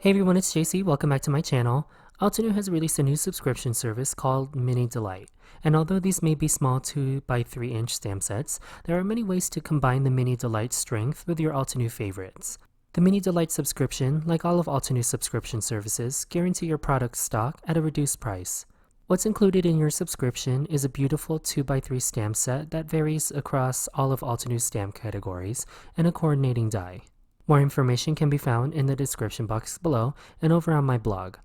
Hey everyone, it's JC. Welcome back to my channel. Altenew has released a new subscription service called Mini Delight. And although these may be small 2 by 3 inch stamp sets, there are many ways to combine the Mini Delight strength with your Altenew favorites. The Mini Delight subscription, like all of Altenew's subscription services, guarantee your product stock at a reduced price. What's included in your subscription is a beautiful 2 by 3 stamp set that varies across all of Altenew's stamp categories and a coordinating die. More information can be found in the description box below and over on my blog.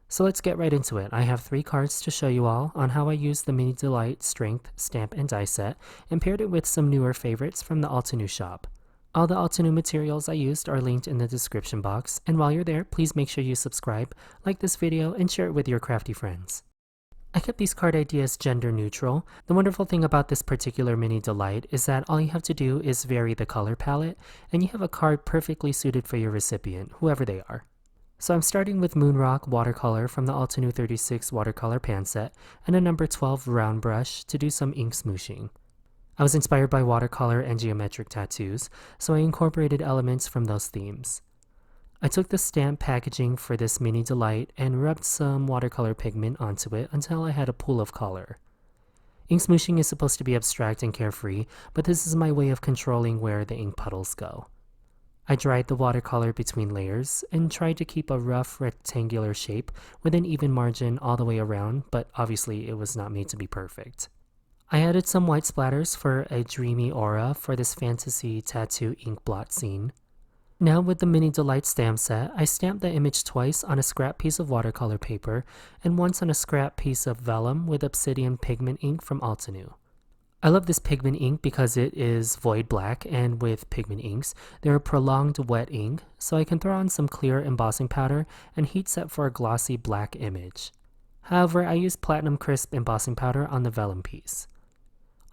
So let's get right into it. I have 3 cards to show you all on how I used the Mini Delight Strength Stamp and Die set and paired it with some newer favorites from the Altenew shop. All the Altenew materials I used are linked in the description box, and while you're there, please make sure you subscribe, like this video, and share it with your crafty friends. I kept these card ideas gender neutral. The wonderful thing about this particular Mini Delight is that all you have to do is vary the color palette, and you have a card perfectly suited for your recipient, whoever they are. So I'm starting with Moonrock Watercolor from the Altenew 36 Watercolor pan set and a number 12 round brush to do some ink smooshing. I was inspired by watercolor and geometric tattoos, so I incorporated elements from those themes. I took the stamp packaging for this Mini Delight and rubbed some watercolor pigment onto it until I had a pool of color. Ink smooshing is supposed to be abstract and carefree, but this is my way of controlling where the ink puddles go. I dried the watercolor between layers and tried to keep a rough rectangular shape with an even margin all the way around, but obviously it was not made to be perfect. I added some white splatters for a dreamy aura for this fantasy tattoo ink blot scene. Now with the Mini Delight stamp set, I stamped the image twice on a scrap piece of watercolor paper and once on a scrap piece of vellum with Obsidian Pigment Ink from Altenew. I love this pigment ink because it is void black, and with pigment inks, they're a prolonged wet ink, so I can throw on some clear embossing powder and heat set for a glossy black image. However, I used platinum crisp embossing powder on the vellum piece.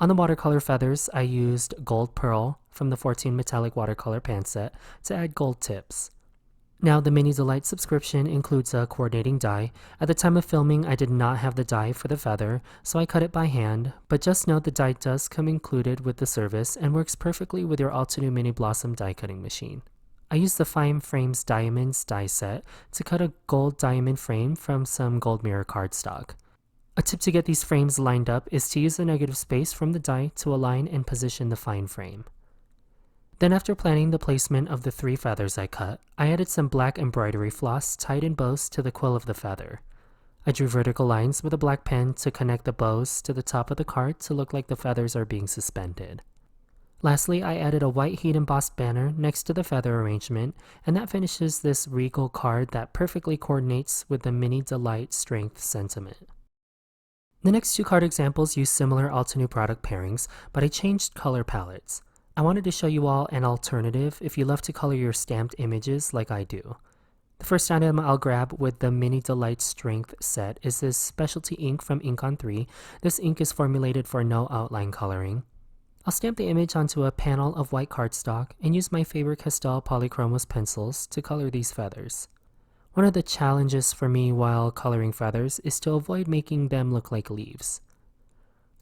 On the watercolor feathers, I used Gold Pearl from the 14 metallic watercolor pan set to add gold tips. Now the Mini Delight subscription includes a coordinating die. At the time of filming, I did not have the die for the feather, so I cut it by hand, but just note the die does come included with the service and works perfectly with your Altenew Mini Blossom die cutting machine. I used the Fine Frames Diamonds die set to cut a gold diamond frame from some gold mirror cardstock. A tip to get these frames lined up is to use the negative space from the die to align and position the fine frame. Then after planning the placement of the 3 feathers I cut, I added some black embroidery floss tied in bows to the quill of the feather. I drew vertical lines with a black pen to connect the bows to the top of the card to look like the feathers are being suspended. Lastly, I added a white heat embossed banner next to the feather arrangement, and that finishes this regal card that perfectly coordinates with the Mini Delight Strength sentiment. The next 2 card examples use similar Altenew product pairings, but I changed color palettes. I wanted to show you all an alternative if you love to color your stamped images like I do. The first item I'll grab with the Mini Delight Strength set is this specialty ink from Ink on 3. This ink is formulated for no outline coloring. I'll stamp the image onto a panel of white cardstock and use my favorite Castell Polychromos pencils to color these feathers. One of the challenges for me while coloring feathers is to avoid making them look like leaves.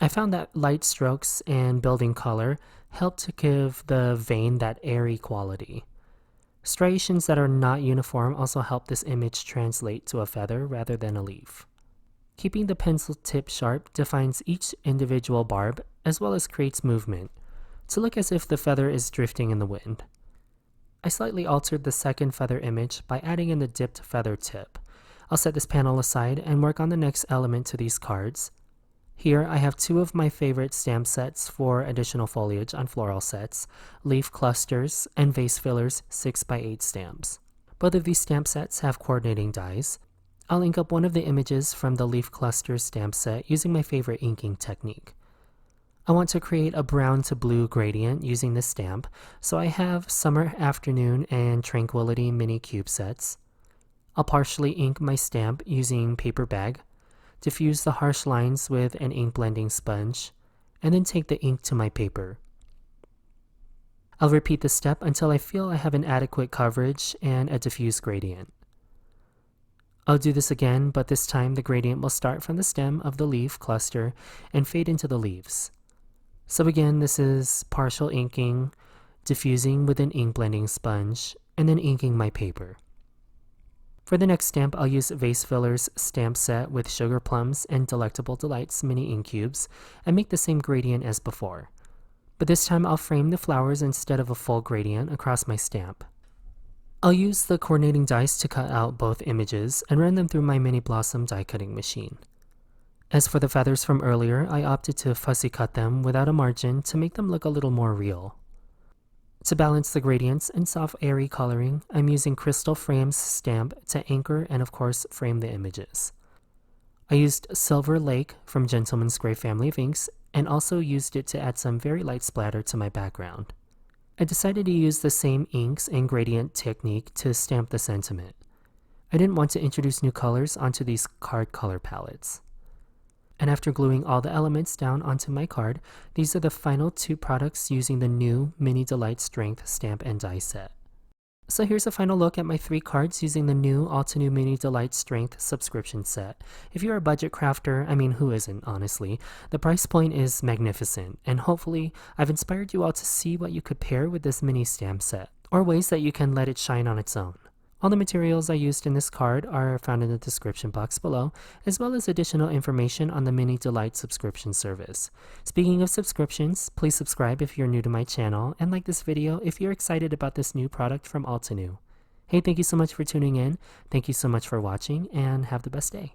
I found that light strokes and building color help to give the vein that airy quality. Striations that are not uniform also help this image translate to a feather rather than a leaf. Keeping the pencil tip sharp defines each individual barb as well as creates movement, to look as if the feather is drifting in the wind. I slightly altered the second feather image by adding in the dipped feather tip. I'll set this panel aside and work on the next element to these cards. Here I have 2 of my favorite stamp sets for additional foliage on floral sets, leaf clusters, and vase fillers 6x8 stamps. Both of these stamp sets have coordinating dies. I'll ink up one of the images from the leaf clusters stamp set using my favorite inking technique. I want to create a brown to blue gradient using this stamp, so I have Summer Afternoon and Tranquility mini cube sets. I'll partially ink my stamp using paper bag, diffuse the harsh lines with an ink blending sponge, and then take the ink to my paper. I'll repeat this step until I feel I have an adequate coverage and a diffuse gradient. I'll do this again, but this time the gradient will start from the stem of the leaf cluster and fade into the leaves. So again, this is partial inking, diffusing with an ink blending sponge, and then inking my paper. For the next stamp, I'll use Vase Filler's stamp set with Sugarplums and Delectable Delights mini ink cubes and make the same gradient as before. But this time I'll frame the flowers instead of a full gradient across my stamp. I'll use the coordinating dies to cut out both images and run them through my mini blossom die cutting machine. As for the feathers from earlier, I opted to fussy cut them without a margin to make them look a little more real. To balance the gradients and soft airy coloring, I'm using Crystal Frames stamp to anchor and of course frame the images. I used Silver Lake from Gentleman's Gray family of inks and also used it to add some very light splatter to my background. I decided to use the same inks and gradient technique to stamp the sentiment. I didn't want to introduce new colors onto these card color palettes. And after gluing all the elements down onto my card, these are the final two products using the new Mini Delight Strength stamp and die set. So here's a final look at my 3 cards using the new Altenew Mini Delight Strength subscription set. If you're a budget crafter, I mean who isn't, honestly, the price point is magnificent, and hopefully I've inspired you all to see what you could pair with this mini stamp set, or ways that you can let it shine on its own. All the materials I used in this card are found in the description box below, as well as additional information on the Mini Delight subscription service. Speaking of subscriptions, please subscribe if you're new to my channel, and like this video if you're excited about this new product from Altenew. Hey, thank you so much for tuning in, thank you so much for watching, and have the best day.